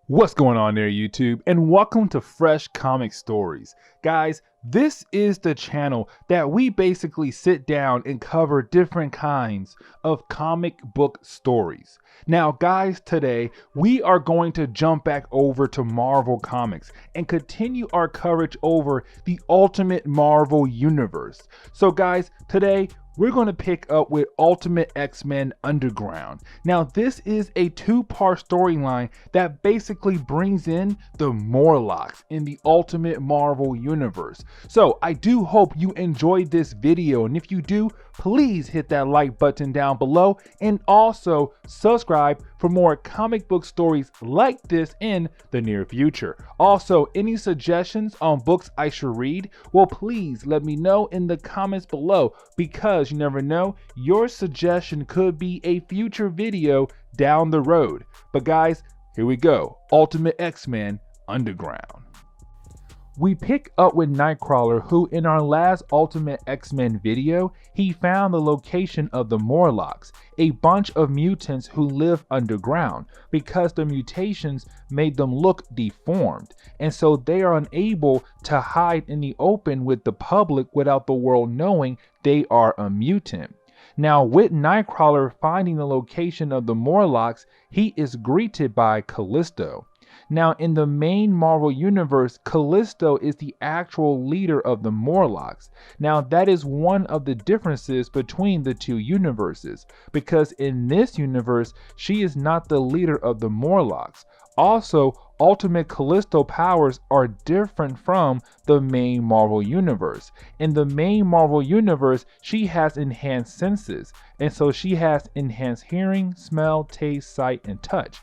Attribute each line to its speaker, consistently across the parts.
Speaker 1: What's going on there, YouTube? And welcome to Fresh Comic Stories. Guys, this is the channel that we basically sit down and cover different kinds of comic book stories. Now, guys, today we are going to jump back over to Marvel Comics and continue our coverage over the Ultimate Marvel Universe. So, guys, today we're going to pick up with Ultimate X-Men Underground. Now, this is a two-part storyline that basically brings in the Morlocks in the Ultimate Marvel Universe. So, I do hope you enjoyed this video, and if you do, please hit that like button down below and also subscribe for more comic book stories like this in the near future. Also, any suggestions on books I should read? Well, please let me know in the comments below, because you never know, your suggestion could be a future video down the road. But guys, here we go. Ultimate X-Men Underground. We pick up with Nightcrawler, who in our last Ultimate X-Men video, he found the location of the Morlocks, a bunch of mutants who live underground because the mutations made them look deformed, and so they are unable to hide in the open with the public without the world knowing they are a mutant. Now, with Nightcrawler finding the location of the Morlocks, he is greeted by Callisto. Now, in the main Marvel Universe, Callisto is the actual leader of the Morlocks. Now, that is one of the differences between the two universes, because in this universe, she is not the leader of the Morlocks. Also, Ultimate Callisto powers are different from the main Marvel Universe. In the main Marvel Universe, she has enhanced senses, and so she has enhanced hearing, smell, taste, sight, and touch.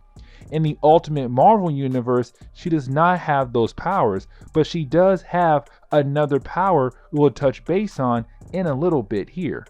Speaker 1: In the Ultimate Marvel Universe, she does not have those powers, but she does have another power we'll touch base on in a little bit here.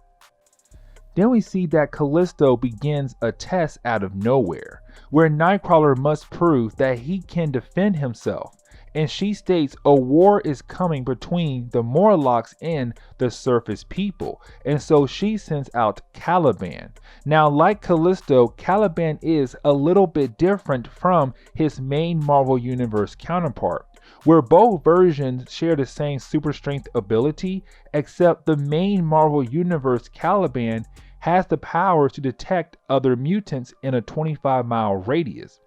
Speaker 1: Then we see that Callisto begins a test out of nowhere, where Nightcrawler must prove that he can defend himself. And she states a war is coming between the Morlocks and the surface people, and so she sends out Caliban. Now, like Callisto, Caliban is a little bit different from his main Marvel Universe counterpart, where both versions share the same super strength ability, except the main Marvel Universe Caliban has the power to detect other mutants in a 25-mile radius,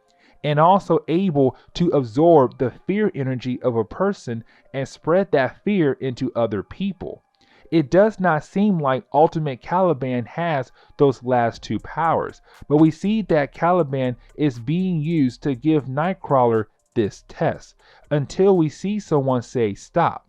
Speaker 1: and also able to absorb the fear energy of a person and spread that fear into other people. It does not seem like Ultimate Caliban has those last two powers, but we see that Caliban is being used to give Nightcrawler this test, until we see someone say stop.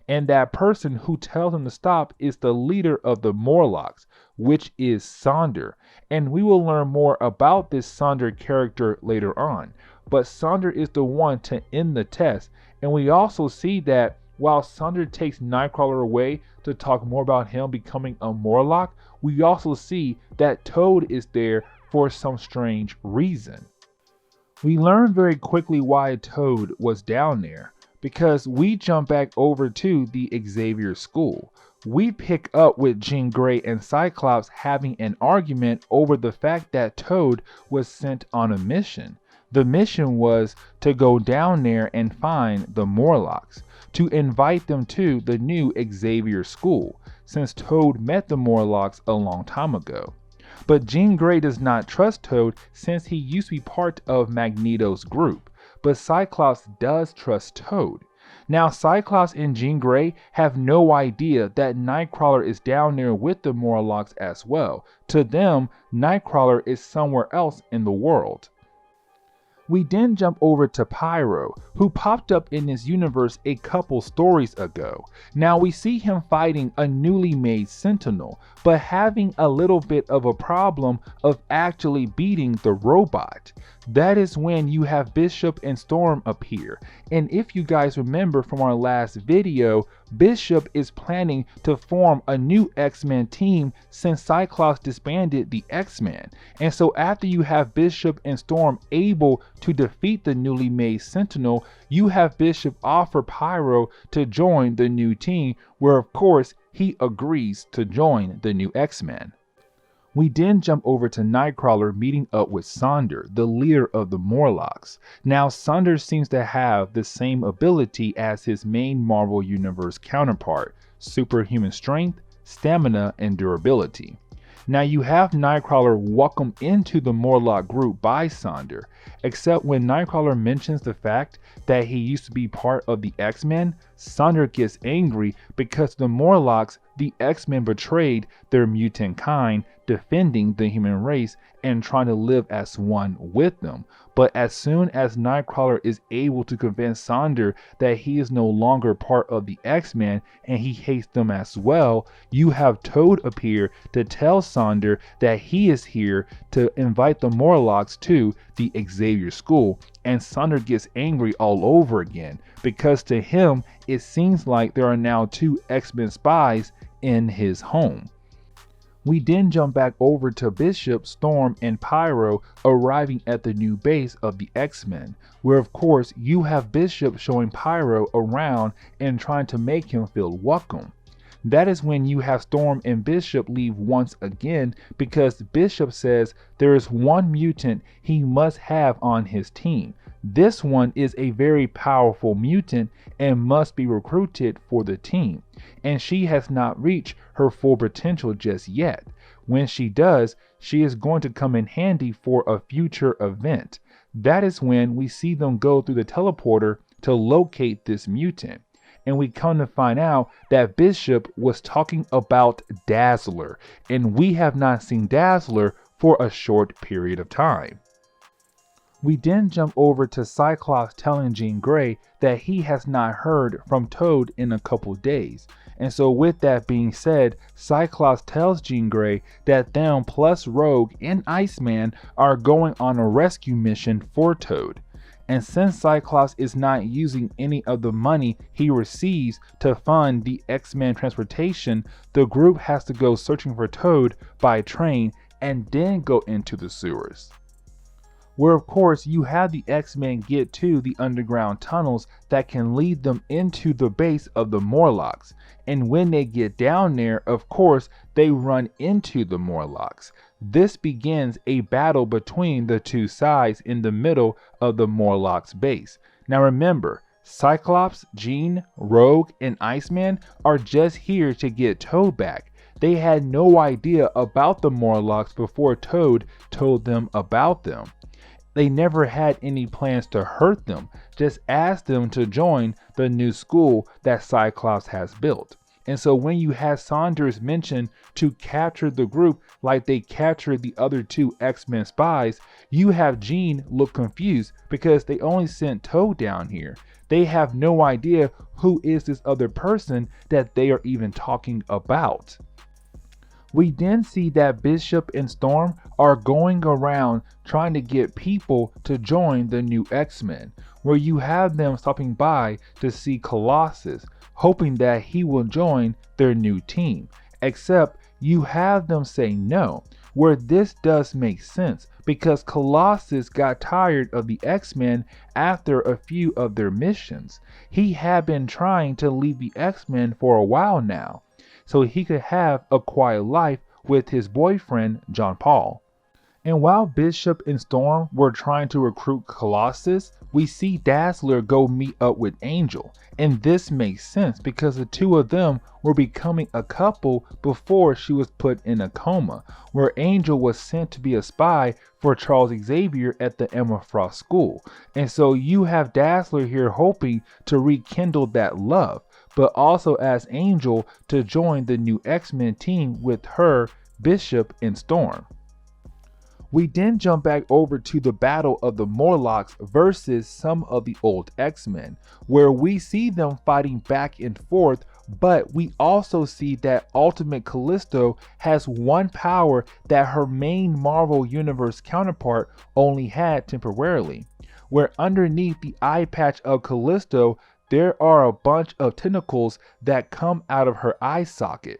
Speaker 1: And that person who tells him to stop is the leader of the Morlocks, which is Sonder. And we will learn more about this Sonder character later on. But Sonder is the one to end the test. And we also see that while Sonder takes Nightcrawler away to talk more about him becoming a Morlock, we also see that Toad is there for some strange reason. We learn very quickly why Toad was down there, because we jump back over to the Xavier School. We pick up with Jean Grey and Cyclops having an argument over the fact that Toad was sent on a mission. The mission was to go down there and find the Morlocks, to invite them to the new Xavier School, since Toad met the Morlocks a long time ago. But Jean Grey does not trust Toad since he used to be part of Magneto's group. But Cyclops does trust Toad. Now, Cyclops and Jean Grey have no idea that Nightcrawler is down there with the Morlocks as well. To them, Nightcrawler is somewhere else in the world. We then jump over to Pyro, who popped up in this universe a couple stories ago. Now, we see him fighting a newly made Sentinel, but having a little bit of a problem of actually beating the robot. That is when you have Bishop and Storm appear. And if you guys remember from our last video, Bishop is planning to form a new X-Men team since Cyclops disbanded the X-Men. And so after you have Bishop and Storm able to defeat the newly made Sentinel, you have Bishop offer Pyro to join the new team, where of course he agrees to join the new X-Men. We then jump over to Nightcrawler meeting up with Sonder, the leader of the Morlocks. Now, Sonder seems to have the same ability as his main Marvel Universe counterpart: superhuman strength, stamina, and durability. Now, you have Nightcrawler welcomed into the Morlock group by Sonder, except when Nightcrawler mentions the fact that he used to be part of the X-Men, Sonder gets angry because the Morlocks, the X-Men, betrayed their mutant kind, defending the human race and trying to live as one with them. But as soon as Nightcrawler is able to convince Sonder that he is no longer part of the X-Men and he hates them as well, you have Toad appear to tell Sonder that he is here to invite the Morlocks to the Xavier School, and Sonder gets angry all over again because to him it seems like there are now two X-Men spies in his home. We then jump back over to Bishop, Storm, and Pyro arriving at the new base of the X-Men, where of course you have Bishop showing Pyro around and trying to make him feel welcome. That is when you have Storm and Bishop leave once again because Bishop says there is one mutant he must have on his team. This one is a very powerful mutant and must be recruited for the team, and she has not reached her full potential just yet. When she does, she is going to come in handy for a future event. That is when we see them go through the teleporter to locate this mutant. And we come to find out that Bishop was talking about Dazzler, and we have not seen Dazzler for a short period of time. We then jump over to Cyclops telling Jean Grey that he has not heard from Toad in a couple days. And so with that being said, Cyclops tells Jean Grey that them plus Rogue and Iceman are going on a rescue mission for Toad. And since Cyclops is not using any of the money he receives to fund the X-Men transportation, the group has to go searching for Toad by train and then go into the sewers, where of course you have the X-Men get to the underground tunnels that can lead them into the base of the Morlocks. And when they get down there, of course, they run into the Morlocks. This begins a battle between the two sides in the middle of the Morlocks base. Now remember, Cyclops, Jean, Rogue, and Iceman are just here to get Toad back. They had no idea about the Morlocks before Toad told them about them. They never had any plans to hurt them, just asked them to join the new school that Cyclops has built. And so when you have Saunders mention to capture the group like they captured the other two X-Men spies, you have Jean look confused because they only sent Toad down here. They have no idea who is this other person that they are even talking about. We then see that Bishop and Storm are going around trying to get people to join the new X-Men, where you have them stopping by to see Colossus, hoping that he will join their new team. Except you have them say no, where this does make sense because Colossus got tired of the X-Men after a few of their missions. He had been trying to leave the X-Men for a while now, so he could have a quiet life with his boyfriend, John Paul. And while Bishop and Storm were trying to recruit Colossus, we see Dazzler go meet up with Angel. And this makes sense because the two of them were becoming a couple before she was put in a coma, where Angel was sent to be a spy for Charles Xavier at the Emma Frost School. And so you have Dazzler here hoping to rekindle that love, but also as Angel to join the new X-Men team with her, Bishop, and Storm. We then jump back over to the battle of the Morlocks versus some of the old X-Men, where we see them fighting back and forth, but we also see that Ultimate Callisto has one power that her main Marvel Universe counterpart only had temporarily, where underneath the eye patch of Callisto, there are a bunch of tentacles that come out of her eye socket.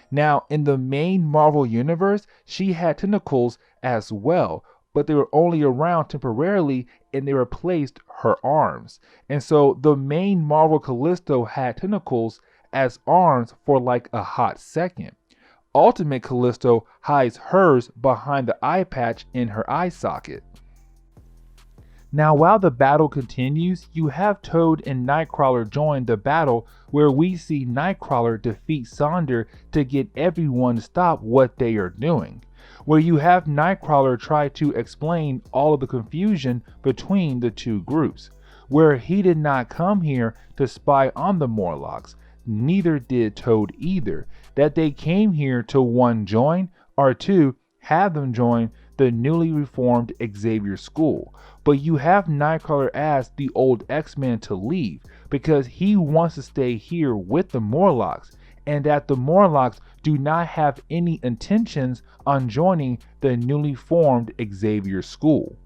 Speaker 1: Now, in the main Marvel Universe, she had tentacles as well, but they were only around temporarily and they replaced her arms. And so the main Marvel Callisto had tentacles as arms for like a hot second. Ultimate Callisto hides hers behind the eye patch in her eye socket. Now, while the battle continues, you have Toad and Nightcrawler join the battle, where we see Nightcrawler defeat Sonder to get everyone to stop what they are doing. Where you have Nightcrawler try to explain all of the confusion between the two groups. Where he did not come here to spy on the Morlocks, neither did Toad either. That they came here to 1. Join, or 2. Have them join the newly reformed Xavier School. But you have Nightcrawler ask the old X-Men to leave because he wants to stay here with the Morlocks, and that the Morlocks do not have any intentions on joining the newly formed Xavier School.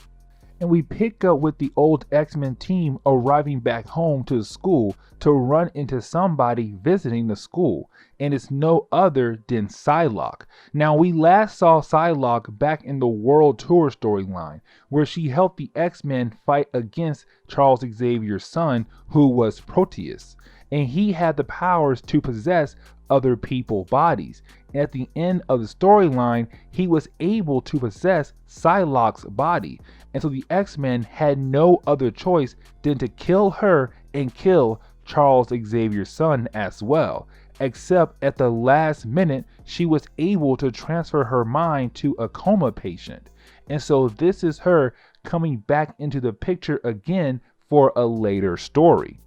Speaker 1: And we pick up with the old X-Men team arriving back home to the school to run into somebody visiting the school, and it's no other than Psylocke. Now, we last saw Psylocke back in the World Tour storyline, where she helped the X-Men fight against Charles Xavier's son, who was Proteus, and he had the powers to possess other people's bodies. And at the end of the storyline, he was able to possess Psylocke's body, and so the X-Men had no other choice than to kill her and kill Charles Xavier's son as well. Except at the last minute, she was able to transfer her mind to a coma patient. And so this is her coming back into the picture again for a later story.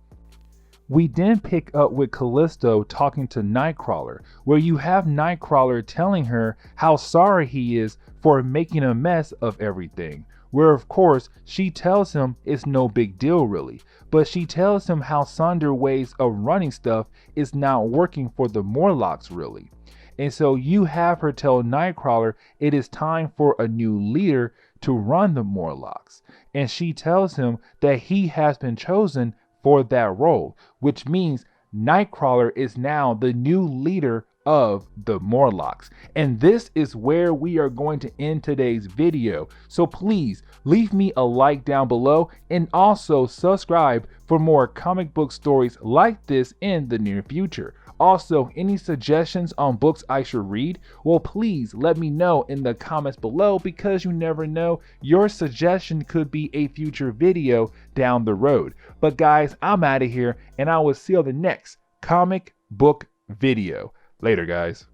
Speaker 1: We then pick up with Callisto talking to Nightcrawler, where you have Nightcrawler telling her how sorry he is for making a mess of everything. Where of course she tells him it's no big deal really, but she tells him how Sonder's ways of running stuff is not working for the Morlocks really. And so you have her tell Nightcrawler it is time for a new leader to run the Morlocks. And she tells him that he has been chosen for that role, which means Nightcrawler is now the new leader of the Morlocks. And this is where we are going to end today's video. So please leave me a like down below and also subscribe for more comic book stories like this in the near future. Also, any suggestions on books I should read? Well, please let me know in the comments below, because you never know, your suggestion could be a future video down the road. But guys, I'm out of here, and I will see you on the next comic book video. Later, guys.